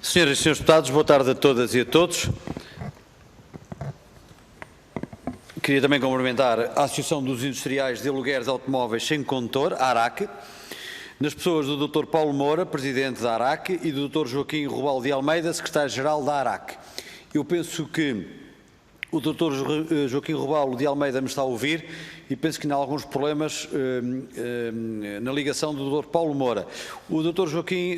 Senhoras e senhores deputados, boa tarde a todas e a todos. Queria também cumprimentar a Associação dos Industriais de Alugueres de Automóveis Sem Condutor, a ARAC, nas pessoas do Dr. Paulo Moura, Presidente da ARAC, e do Dr. Joaquim Robalo de Almeida, Secretário-Geral da ARAC. Eu penso que o Dr. Joaquim Robalo de Almeida me está a ouvir e penso que ainda há alguns problemas na ligação do Dr. Paulo Moura. O Dr. Joaquim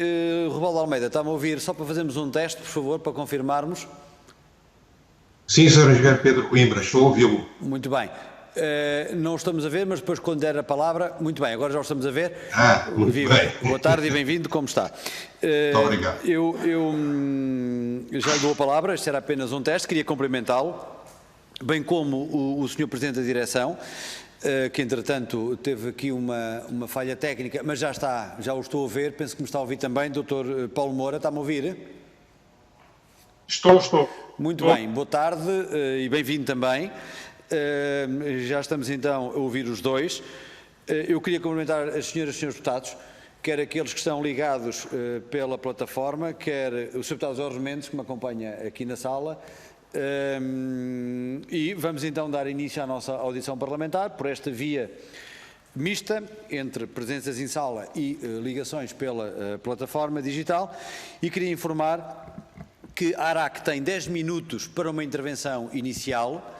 Robalo de Almeida está-me a ouvir, só para fazermos um teste, por favor, para confirmarmos. Sim, Sr. Engenheiro Pedro Coimbra, estou a ouvi-lo. Muito bem. Não estamos a ver, mas depois quando der a palavra... Muito bem, agora já o estamos a ver. Muito Viva. bem. Boa tarde e bem-vindo, como está? Muito obrigado. Eu já lhe dou a palavra, este era apenas um teste, queria cumprimentá-lo, bem como o Sr. Presidente da Direção, que entretanto teve aqui uma falha técnica, mas já está, já o estou a ver, penso que me está a ouvir também, Dr. Paulo Moura, está-me a ouvir? Estou. Muito bem, boa tarde e bem-vindo também. Já estamos então a ouvir os dois. Eu queria cumprimentar as senhoras e senhores deputados, quer aqueles que estão ligados pela plataforma, quer o Sr. Deputado Jorge Mendes, que me acompanha aqui na sala. E vamos então dar início à nossa audição parlamentar por esta via mista entre presenças em sala e ligações pela plataforma digital, e queria informar que a ARAC tem 10 minutos para uma intervenção inicial,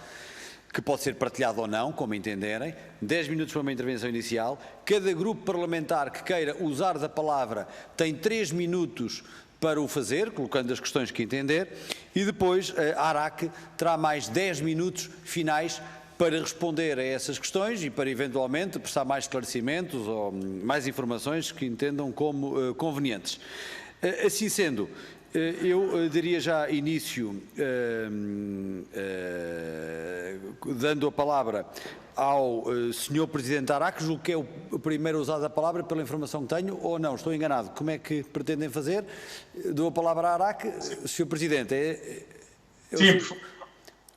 que pode ser partilhado ou não, como entenderem. 10 minutos para uma intervenção inicial. Cada grupo parlamentar que queira usar da palavra tem 3 minutos para o fazer, colocando as questões que entender, e depois a ARAC terá mais 10 minutos finais para responder a essas questões e para eventualmente prestar mais esclarecimentos ou mais informações que entendam como convenientes. Assim sendo, eu daria já início dando a palavra ao Sr. Presidente da ARAC, julgo que é o primeiro a usar a palavra pela informação que tenho, ou não, estou enganado. Como é que pretendem fazer? Dou a palavra à ARAC. Sr. Presidente, Sim,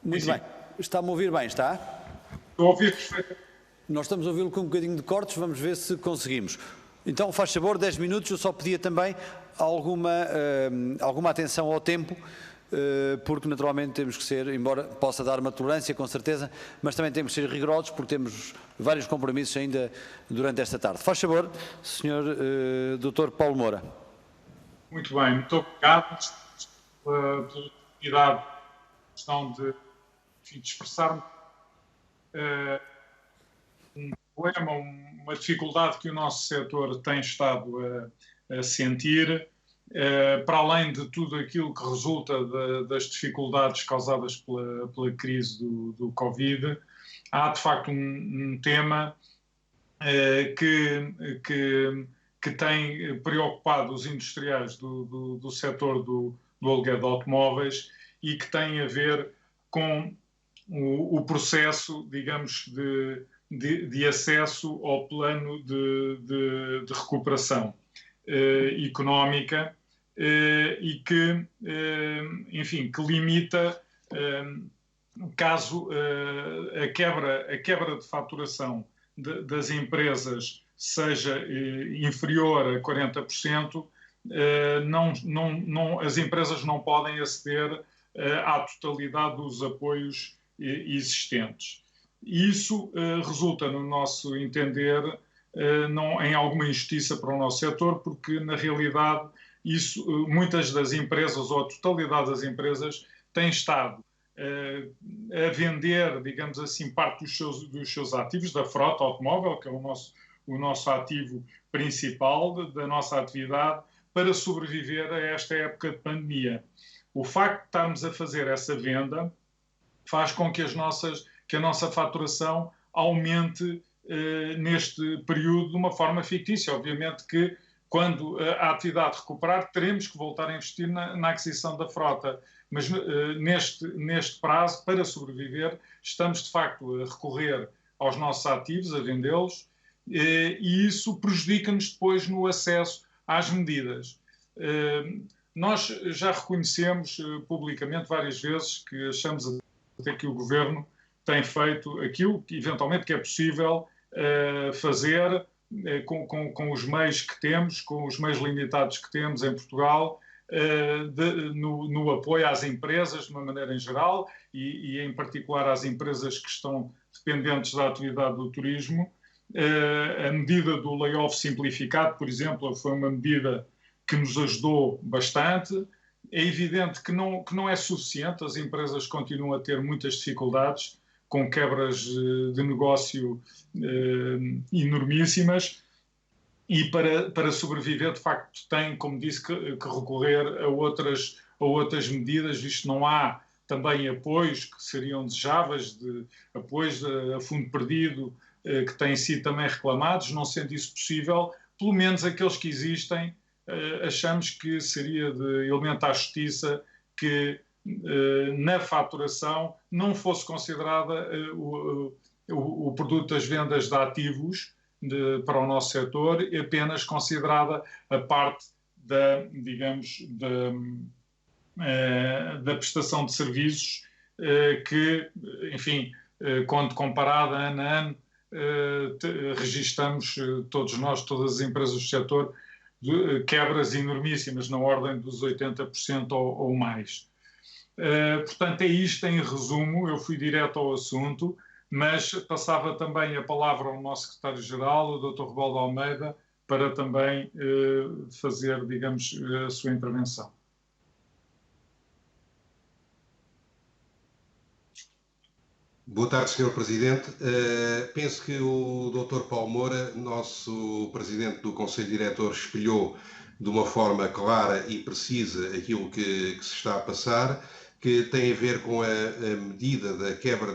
muito bem. Está-me a ouvir bem, está? Estou a ouvir perfeitamente. Nós estamos a ouvi-lo com um bocadinho de cortes, vamos ver se conseguimos. Então, faz favor, 10 minutos, eu só pedia também alguma atenção ao tempo, porque naturalmente temos que ser, embora possa dar uma tolerância com certeza, mas também temos que ser rigorosos porque temos vários compromissos ainda durante esta tarde. Faz favor, Sr. Dr. Paulo Moura. Muito bem, muito obrigado pela oportunidade de expressar um problema, uma dificuldade que o nosso setor tem estado a sentir, para além de tudo aquilo que resulta das dificuldades causadas pela crise do Covid. Há de facto um tema que tem preocupado os industriais do setor do aluguer de automóveis e que tem a ver com o processo, digamos, de acesso ao plano de recuperação económica e que, enfim, que limita, caso a quebra de faturação das empresas seja inferior a 40%, as empresas não podem aceder à totalidade dos apoios existentes. Isso resulta, no nosso entender, em alguma injustiça para o nosso setor, porque, na realidade, muitas das empresas, ou a totalidade das empresas, têm estado a vender, digamos assim, parte dos seus ativos, da frota automóvel, que é o nosso ativo principal da nossa atividade, para sobreviver a esta época de pandemia. O facto de estarmos a fazer essa venda faz com que a nossa faturação aumente neste período de uma forma fictícia. Obviamente que, quando a atividade recuperar, teremos que voltar a investir na aquisição da frota. Mas neste prazo, para sobreviver, estamos de facto a recorrer aos nossos ativos, a vendê-los, e isso prejudica-nos depois no acesso às medidas. Nós já reconhecemos publicamente várias vezes que achamos até que o Governo tem feito aquilo que eventualmente que é possível fazer com os meios que temos, com os meios limitados que temos em Portugal, no apoio às empresas, de uma maneira em geral, e em particular às empresas que estão dependentes da atividade do turismo. A medida do layoff simplificado, por exemplo, foi uma medida que nos ajudou bastante. É evidente que não é suficiente, as empresas continuam a ter muitas dificuldades, com quebras de negócio enormíssimas, e para sobreviver, de facto, tem, como disse, que recorrer a outras medidas, visto que não há também apoios que seriam desejáveis, de apoios a fundo perdido, que têm sido também reclamados. Não sendo isso possível, pelo menos aqueles que existem, achamos que seria de elemento à justiça que na faturação não fosse considerada o produto das vendas de ativos para o nosso setor, e apenas considerada a parte digamos, da prestação de serviços que, enfim, quando comparada ano a ano, registamos todos nós, todas as empresas do setor, quebras enormíssimas, na ordem dos 80% ou mais. Portanto, é isto em resumo. Eu fui direto ao assunto, mas passava também a palavra ao nosso secretário-geral, o Dr. Robaldo Almeida, para também fazer, digamos, a sua intervenção. Boa tarde, Sr. Presidente. Penso que o Dr. Paulo Moura, nosso Presidente do Conselho Diretor, espelhou de uma forma clara e precisa aquilo que se está a passar, que tem a ver com a medida da quebra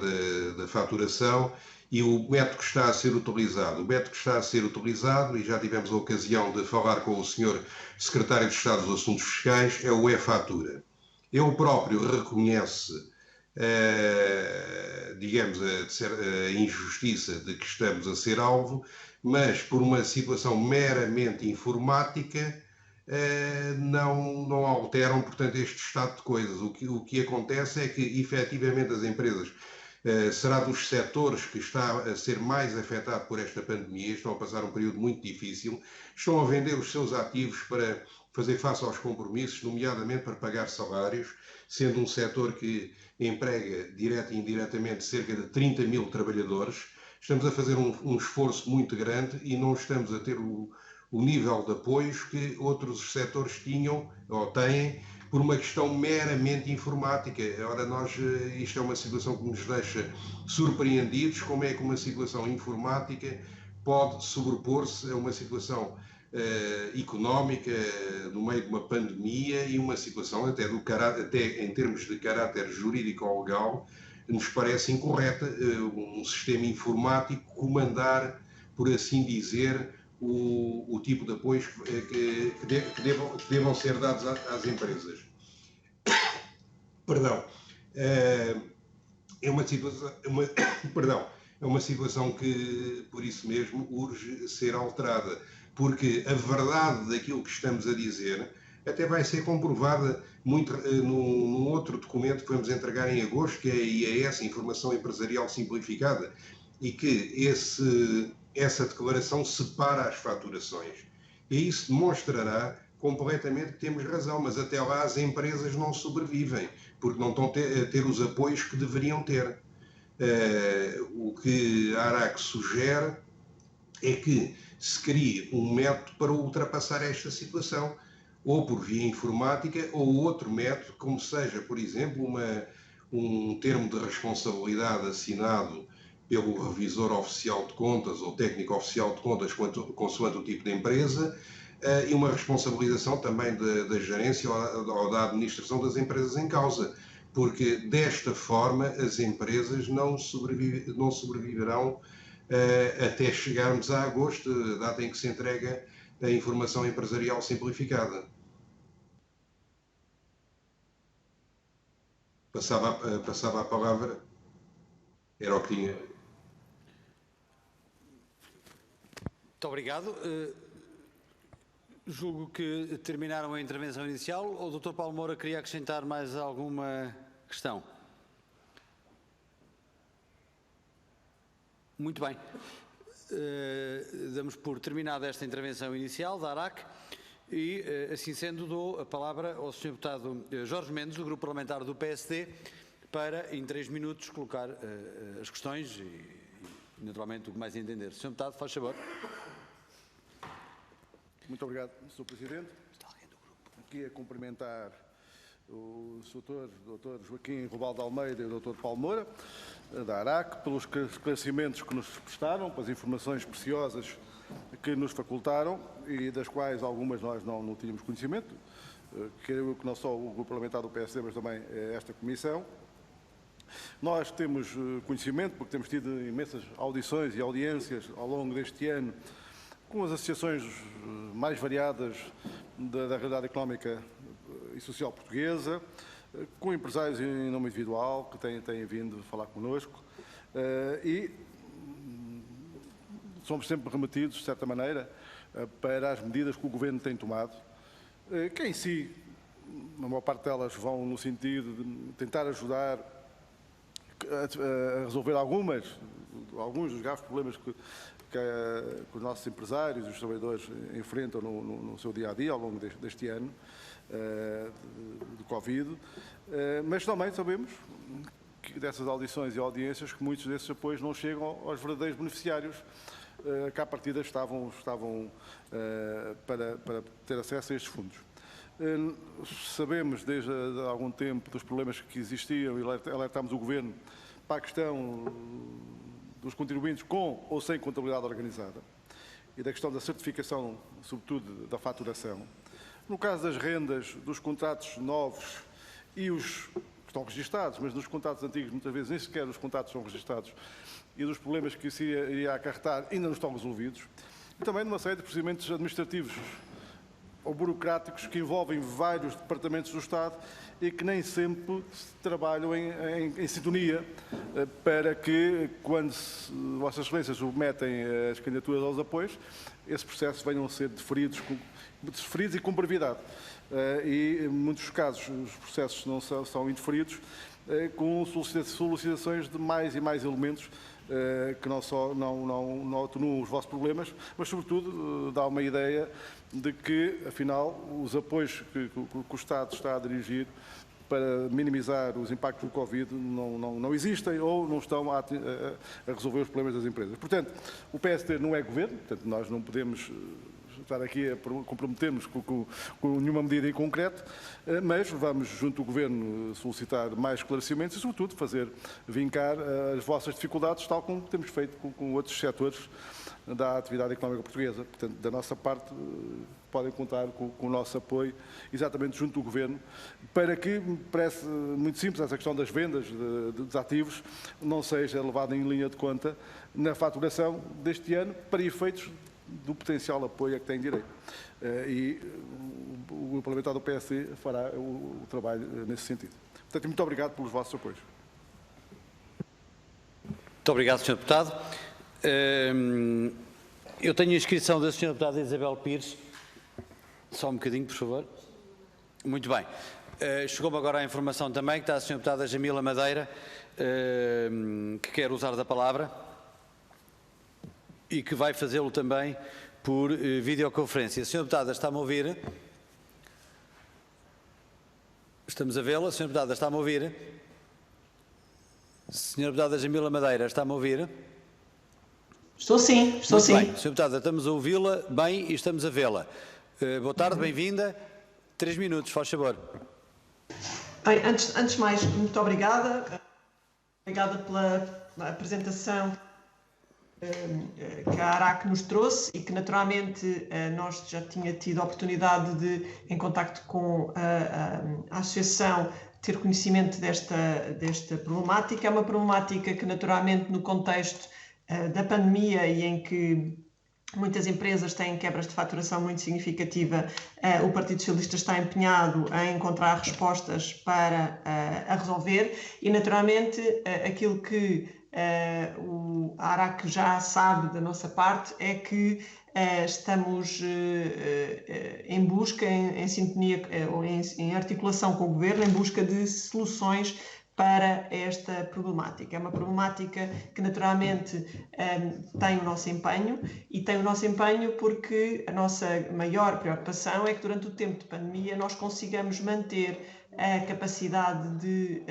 da faturação e o método que está a ser utilizado. O método que está a ser utilizado, e já tivemos a ocasião de falar com o Sr. Secretário de Estado dos Assuntos Fiscais, é o e-fatura. Ele próprio reconhece, digamos, a injustiça de que estamos a ser alvo, mas por uma situação meramente informática, não alteram, portanto, este estado de coisas. O que acontece é que, efetivamente, as empresas será dos setores que está a ser mais afetado por esta pandemia, estão a passar um período muito difícil, estão a vender os seus ativos para fazer face aos compromissos, nomeadamente para pagar salários, sendo um setor que emprega direta e indiretamente cerca de 30 mil trabalhadores. Estamos a fazer um esforço muito grande e não estamos a ter o nível de apoios que outros setores tinham ou têm por uma questão meramente informática. Ora, isto é uma situação que nos deixa surpreendidos, como é que uma situação informática pode sobrepor-se a uma situação económica no meio de uma pandemia e uma situação até em termos de caráter jurídico-legal nos parece incorreta um sistema informático comandar, por assim dizer, o tipo de apoios que devam ser dados às empresas. Perdão. É uma situação que, por isso mesmo, urge ser alterada, porque a verdade daquilo que estamos a dizer até vai ser comprovada muito num outro documento que vamos entregar em agosto, que é a IAS, Informação Empresarial Simplificada, e que essa declaração separa as faturações. E isso demonstrará completamente que temos razão, mas até lá as empresas não sobrevivem, porque não estão a ter os apoios que deveriam ter. O que a ARAC sugere é que se crie um método para ultrapassar esta situação, ou por via informática, ou outro método, como seja, por exemplo, um termo de responsabilidade assinado pelo revisor oficial de contas ou técnico oficial de contas, consoante o tipo de empresa, e uma responsabilização também da gerência ou da administração das empresas em causa, porque desta forma as empresas não sobreviverão até chegarmos a agosto, data em que se entrega a informação empresarial simplificada. Passava a palavra. Era o que tinha. Muito obrigado. Julgo que terminaram a intervenção inicial. O Dr. Paulo Moura queria acrescentar mais alguma questão? Muito bem. Damos por terminada esta intervenção inicial da ARAC E, assim sendo, dou a palavra ao Sr. Deputado Jorge Mendes, do Grupo Parlamentar do PSD, para, em 3 minutos, colocar as questões e, naturalmente, o que mais entender. Sr. Deputado, faz favor. Muito obrigado, Sr. Presidente. Aqui a cumprimentar o Dr. Joaquim Robaldo Almeida e o Dr. Paulo Moura, da ARAC, pelos esclarecimentos que nos prestaram, pelas informações preciosas que nos facultaram e das quais algumas nós não tínhamos conhecimento, creio que não só o Grupo Parlamentar do PSD, mas também esta Comissão. Nós temos conhecimento, porque temos tido imensas audições e audiências ao longo deste ano com as associações mais variadas da realidade económica e social portuguesa, com empresários em nome individual que têm vindo falar connosco e somos sempre remetidos, de certa maneira, para as medidas que o Governo tem tomado, que em si, a maior parte delas vão no sentido de tentar ajudar a resolver alguns dos graves problemas que os nossos empresários e os trabalhadores enfrentam no seu dia-a-dia ao longo deste ano de Covid, mas também sabemos que dessas audições e audiências que muitos desses apoios não chegam aos verdadeiros beneficiários que à partida estavam para ter acesso a estes fundos. Sabemos desde há algum tempo dos problemas que existiam e alertámos o Governo para a questão dos contribuintes com ou sem contabilidade organizada e da questão da certificação, sobretudo da faturação. No caso das rendas, dos contratos novos e os que estão registados, mas nos contratos antigos muitas vezes nem sequer os contratos são registados e dos problemas que isso iria acarretar ainda não estão resolvidos. E também numa série de procedimentos administrativos ou burocráticos que envolvem vários departamentos do Estado e que nem sempre trabalham em sintonia para que, quando Vossas Excelências submetem as candidaturas aos apoios, esses processos venham a ser deferidos e com brevidade. E, em muitos casos, os processos não são indeferidos, com solicitações de mais e mais elementos que não só não atenuam os vossos problemas, mas, sobretudo, dá uma ideia de que, afinal, os apoios que o Estado está a dirigir para minimizar os impactos do Covid não existem ou não estão a resolver os problemas das empresas. Portanto, o PSD não é governo, portanto, nós não podemos estar aqui a comprometermos com nenhuma medida em concreto, mas vamos, junto ao Governo, solicitar mais esclarecimentos e, sobretudo, fazer vincar as vossas dificuldades, tal como temos feito com outros setores da atividade económica portuguesa. Portanto, da nossa parte, podem contar com o nosso apoio, exatamente junto do Governo, para que, me parece muito simples, essa questão das vendas dos ativos não seja levada em linha de conta na faturação deste ano para efeitos do potencial apoio a que tem direito. E o Parlamentar do PSD fará o trabalho nesse sentido. Portanto, muito obrigado pelos vossos apoios. Muito obrigado, Sr. Deputado. Eu tenho a inscrição da Sra. Deputada Isabel Pires. Só um bocadinho, por favor. Muito bem. Chegou-me agora a informação também que está a Sra. Deputada Jamila Madeira, que quer usar da palavra e que vai fazê-lo também por videoconferência. Sra. Deputada, está-me a ouvir? Estamos a vê-la? Sra. Deputada, está-me a ouvir? Sra. Deputada Jamila Madeira, está-me a ouvir? Estou sim, estou sim. Muito bem, Sra. Deputada, estamos a ouvi-la bem e estamos a vê-la. Boa tarde, bem-vinda. 3 minutos, faz favor. Bem, antes de mais, muito obrigada. Obrigada pela apresentação que a ARAC nos trouxe e que naturalmente nós já tinha tido a oportunidade de, em contacto com a Associação, ter conhecimento desta problemática. É uma problemática que naturalmente no contexto da pandemia e em que muitas empresas têm quebras de faturação muito significativa, o Partido Socialista está empenhado em encontrar respostas para a resolver e naturalmente aquilo que a ARAC já sabe da nossa parte é que estamos em busca, em sintonia ou em articulação com o Governo, em busca de soluções para esta problemática. É uma problemática que naturalmente tem o nosso empenho, e tem o nosso empenho porque a nossa maior preocupação é que durante o tempo de pandemia nós consigamos manter a capacidade de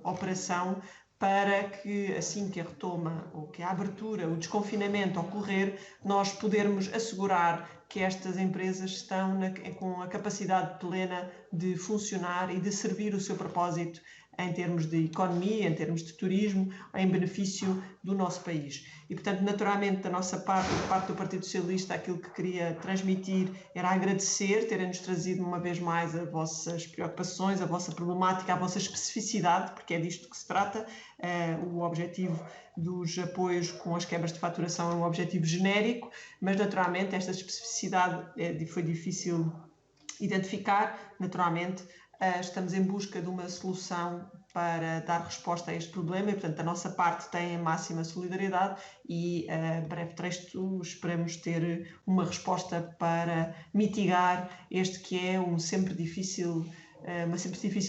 operação para que assim que a retoma ou que a abertura, o desconfinamento ocorrer, nós podermos assegurar que estas empresas estão com a capacidade plena de funcionar e de servir o seu propósito em termos de economia, em termos de turismo, em benefício do nosso país. E, portanto, naturalmente, da nossa parte, da parte do Partido Socialista, aquilo que queria transmitir era agradecer terem-nos trazido uma vez mais as vossas preocupações, a vossa problemática, a vossa especificidade, porque é disto que se trata. O objetivo dos apoios com as quebras de faturação é um objetivo genérico, mas, naturalmente, esta especificidade foi difícil identificar. Naturalmente, estamos em busca de uma solução para dar resposta a este problema e, portanto, a nossa parte tem a máxima solidariedade e, breve trecho, esperamos ter uma resposta para mitigar este que é uma sempre difícil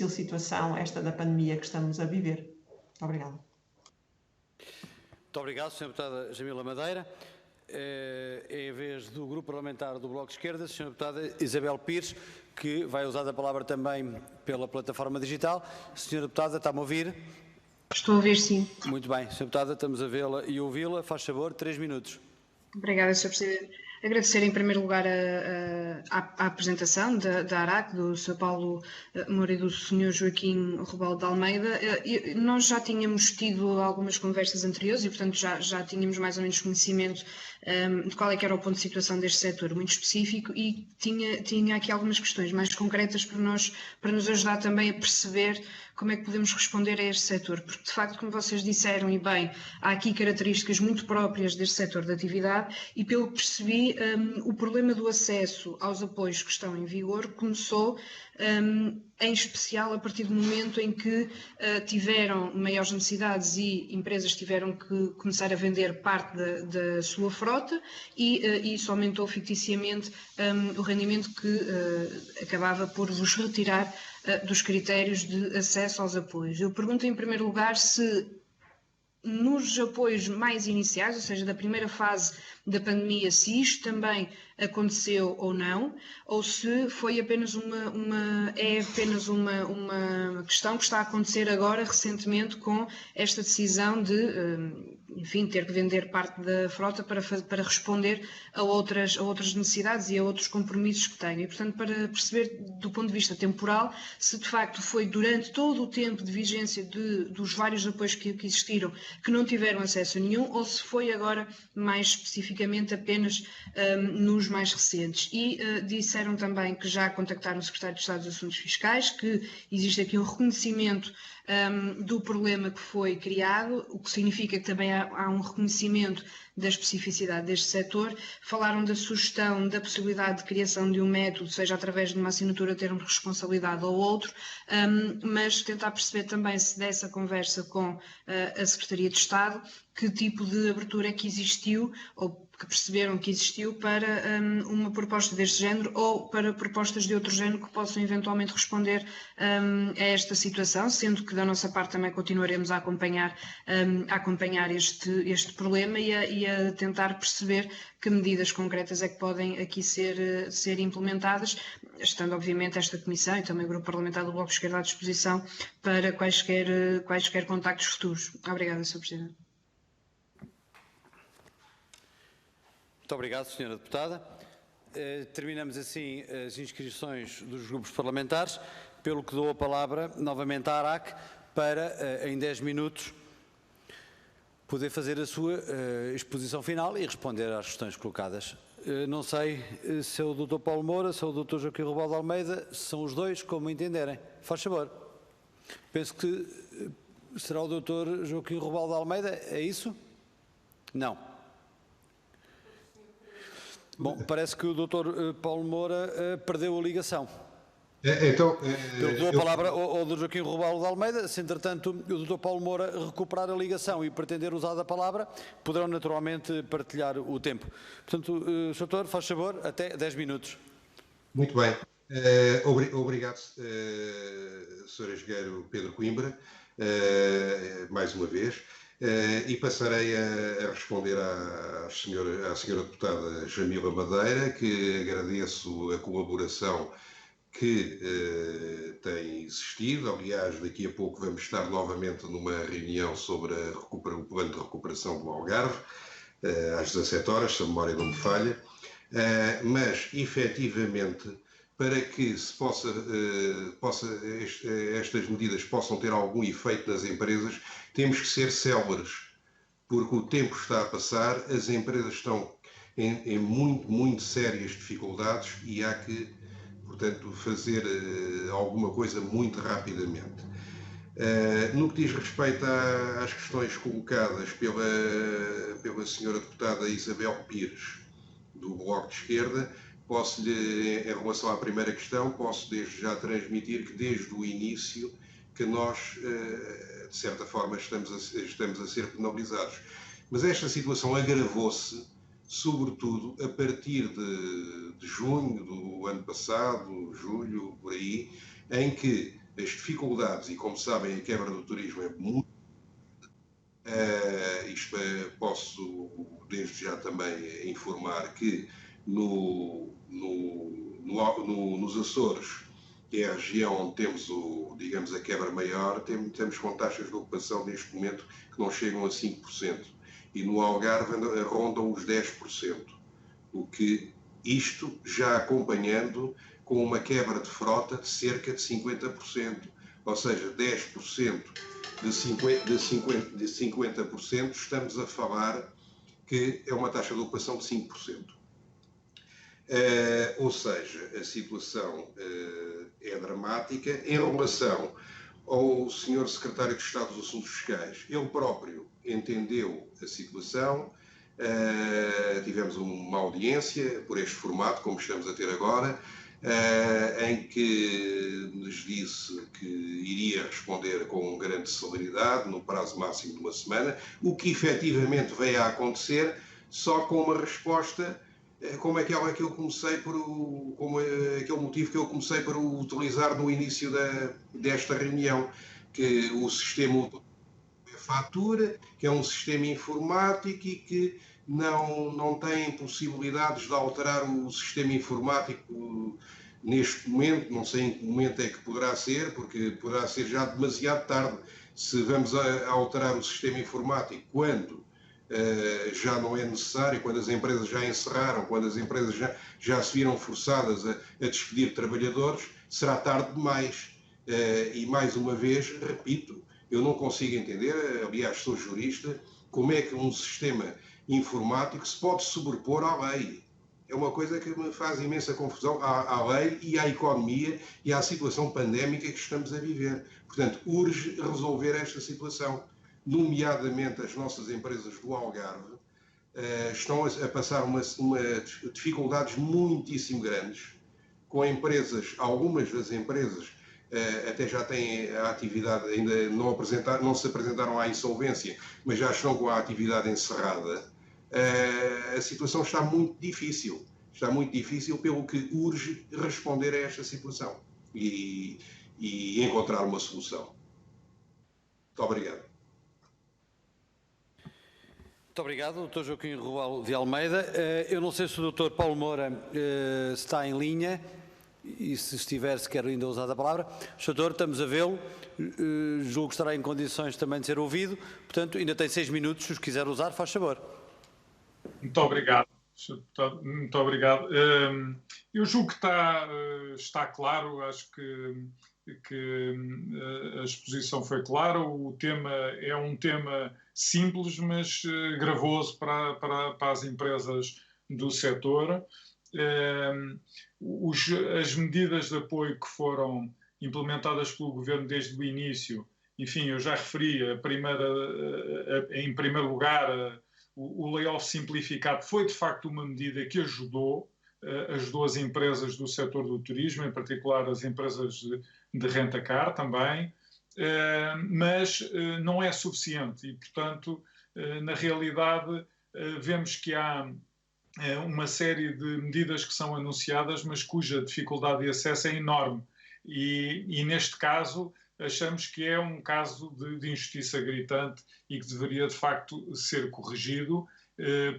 situação, esta da pandemia que estamos a viver. Muito obrigada. Muito obrigado, Sra. Deputada Jamila Madeira. É a vez do Grupo Parlamentar do Bloco de Esquerda, Sra. Deputada Isabel Pires, que vai usar a palavra também pela plataforma digital. Sra. Deputada, está-me a ouvir? Estou a ouvir, sim. Muito bem, Sra. Deputada, estamos a vê-la e ouvi-la. Faz favor, 3 minutos. Obrigada, Sr. Presidente. Agradecer em primeiro lugar a apresentação da ARAC, do Sr. Paulo Moura e do Sr. Joaquim Rebelo de Almeida. Nós já tínhamos tido algumas conversas anteriores e, portanto, já tínhamos mais ou menos conhecimento de qual é que era o ponto de situação deste setor muito específico, e tinha aqui algumas questões mais concretas para nos ajudar também a perceber como é que podemos responder a este setor, porque de facto, como vocês disseram e bem, há aqui características muito próprias deste setor de atividade e, pelo que percebi, o problema do acesso aos apoios que estão em vigor começou em especial a partir do momento em que tiveram maiores necessidades e empresas tiveram que começar a vender parte da sua frota e isso aumentou ficticiamente o rendimento que acabava por vos retirar dos critérios de acesso aos apoios. Eu pergunto em primeiro lugar se nos apoios mais iniciais, ou seja, da primeira fase da pandemia, se isto também aconteceu ou não, ou se foi apenas uma questão que está a acontecer agora, recentemente, com esta decisão de, enfim, ter que vender parte da frota para responder a outras necessidades e a outros compromissos que tem. E, portanto, para perceber do ponto de vista temporal, se de facto foi durante todo o tempo de vigência dos vários apoios que existiram que não tiveram acesso a nenhum, ou se foi agora mais especificamente apenas nos mais recentes. E disseram também que já contactaram o Secretário de Estado dos Assuntos Fiscais, que existe aqui um reconhecimento do problema que foi criado, o que significa que também há um reconhecimento da especificidade deste setor. Falaram da sugestão da possibilidade de criação de um método, seja através de uma assinatura termo de responsabilidade ou outro, mas tentar perceber também se dessa conversa com a Secretaria de Estado, que tipo de abertura é que existiu, ou que perceberam que existiu para uma proposta deste género ou para propostas de outro género que possam eventualmente responder a esta situação, sendo que da nossa parte também continuaremos a acompanhar este problema e a tentar perceber que medidas concretas é que podem aqui ser implementadas, estando obviamente esta Comissão e também o Grupo Parlamentar do Bloco de Esquerda à disposição para quaisquer contactos futuros. Obrigada, Sr. Presidente. Muito obrigado, Sra. Deputada. Terminamos assim as inscrições dos grupos parlamentares, pelo que dou a palavra novamente à ARAC para, em 10 minutos, poder fazer a sua exposição final e responder às questões colocadas. Não sei se é o Dr. Paulo Moura, se é o Dr. Joaquim Rebelo de Almeida, se são os dois, como entenderem. Faz favor. Penso que será o Dr. Joaquim Rebelo de Almeida, é isso? Não. Bom, parece que o Dr. Paulo Moura perdeu a ligação. Então, eu dou a palavra ao Dr. Joaquim Rebelo de Almeida. Se, entretanto, o Dr. Paulo Moura recuperar a ligação e pretender usar a palavra, poderão naturalmente partilhar o tempo. Portanto, Sr. Doutor, faz favor, até 10 minutos. Muito bem. Obrigado, Sr. Engenheiro Pedro Coimbra. mais uma vez, e passarei a responder à senhora deputada Jamila Madeira, que agradeço a colaboração que tem existido. Aliás, daqui a pouco vamos estar novamente numa reunião sobre o plano de recuperação do Algarve, às 17 horas, se a memória não me falha, mas, efetivamente, para que se estas medidas possam ter algum efeito nas empresas, temos que ser céleres, porque o tempo está a passar, as empresas estão em muito sérias dificuldades e há que, portanto, fazer alguma coisa muito rapidamente. No que diz respeito às questões colocadas pela senhora deputada Isabel Pires, do Bloco de Esquerda, em relação à primeira questão, posso desde já transmitir que desde o início que nós, de certa forma, estamos a ser penalizados. Mas esta situação agravou-se, sobretudo, a partir de junho do ano passado, julho, por aí, em que as dificuldades, e como sabem, a quebra do turismo é muito... posso desde já também informar que nos Açores, que é a região onde temos digamos, a quebra maior, temos com taxas de ocupação neste momento que não chegam a 5%. E no Algarve rondam os 10%. O que isto já acompanhando com uma quebra de frota de cerca de 50%. Ou seja, 10% de 50%, estamos a falar que é uma taxa de ocupação de 5%. Ou seja, a situação é dramática. Em relação ao Sr. Secretário de Estado dos Assuntos Fiscais, ele próprio entendeu a situação, tivemos uma audiência por este formato, como estamos a ter agora, em que nos disse que iria responder com grande celeridade, no prazo máximo de uma semana, o que efetivamente veio a acontecer, só com uma resposta como aquela que eu comecei como aquele motivo que eu comecei por utilizar no início desta reunião, que o sistema fatura, que é um sistema informático e que não tem possibilidades de alterar o sistema informático neste momento. Não sei em que momento é que poderá ser, porque poderá ser já demasiado tarde se vamos alterar o sistema informático quando já não é necessário, quando as empresas já encerraram, quando as empresas já se viram forçadas a despedir trabalhadores, será tarde demais. E mais uma vez, repito, eu não consigo entender, aliás sou jurista, como é que um sistema informático se pode sobrepor à lei. É uma coisa que me faz imensa confusão à lei e à economia e à situação pandémica que estamos a viver. Portanto, urge resolver esta situação. Nomeadamente as nossas empresas do Algarve estão a passar dificuldades muitíssimo grandes, com empresas, algumas das empresas até já têm a atividade, ainda não se apresentaram à insolvência, mas já estão com a atividade encerrada. A situação está muito difícil, pelo que urge responder a esta situação e encontrar uma solução. Muito obrigado. Muito obrigado, Dr. Joaquim Rubal de Almeida. Eu não sei se o Dr. Paulo Moura está em linha e se estiver, se quer ainda usar a palavra. Doutor, estamos a vê-lo. Julgo que estará em condições também de ser ouvido. Portanto, ainda tem 6 minutos, se os quiser usar, faz favor. Muito obrigado. Muito obrigado. Eu julgo que está claro, acho que a exposição foi clara. O tema é um tema simples, mas gravoso para as empresas do setor. As medidas de apoio que foram implementadas pelo Governo desde o início, enfim, eu já referi, em primeiro lugar, o layoff simplificado foi de facto uma medida que ajudou as empresas do setor do turismo, em particular as empresas de rent-a-car também, mas não é suficiente e, portanto, na realidade, vemos que há uma série de medidas que são anunciadas, mas cuja dificuldade de acesso é enorme. E neste caso, achamos que é um caso de injustiça gritante e que deveria, de facto, ser corrigido,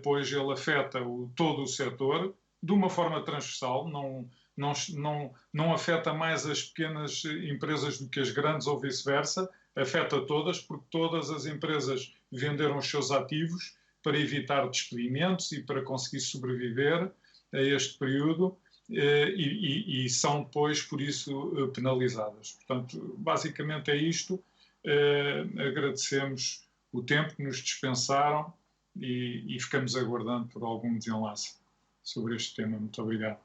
pois ele afeta todo o setor de uma forma transversal, não afeta mais as pequenas empresas do que as grandes ou vice-versa, afeta todas, porque todas as empresas venderam os seus ativos para evitar despedimentos e para conseguir sobreviver a este período e são depois, por isso, penalizadas. Portanto, basicamente é isto. Agradecemos o tempo que nos dispensaram e ficamos aguardando por algum desenlace sobre este tema. Muito obrigado.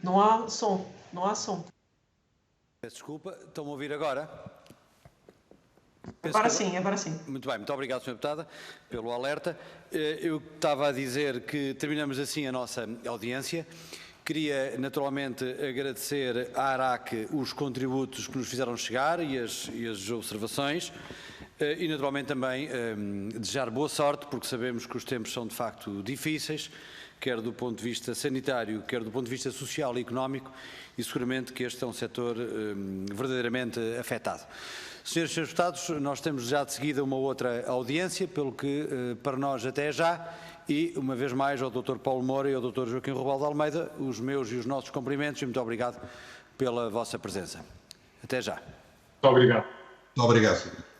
Não há som, não há som. Peço desculpa, estão-me a ouvir agora? Agora sim, agora sim. Muito bem, muito obrigado, Sra. Deputada, pelo alerta. Eu estava a dizer que terminamos assim a nossa audiência. Queria, naturalmente, agradecer à ARAC os contributos que nos fizeram chegar e as observações e, naturalmente, também desejar boa sorte, porque sabemos que os tempos são, de facto, difíceis, quer do ponto de vista sanitário, quer do ponto de vista social e económico, e seguramente que este é um setor verdadeiramente afetado. Senhores e Srs. Deputados, nós temos já de seguida uma outra audiência, pelo que, para nós, até já, e, uma vez mais, ao Dr. Paulo Moura e ao Dr. Joaquim Rebelo de Almeida, os meus e os nossos cumprimentos e muito obrigado pela vossa presença. Até já. Muito obrigado. Muito obrigado, senhor.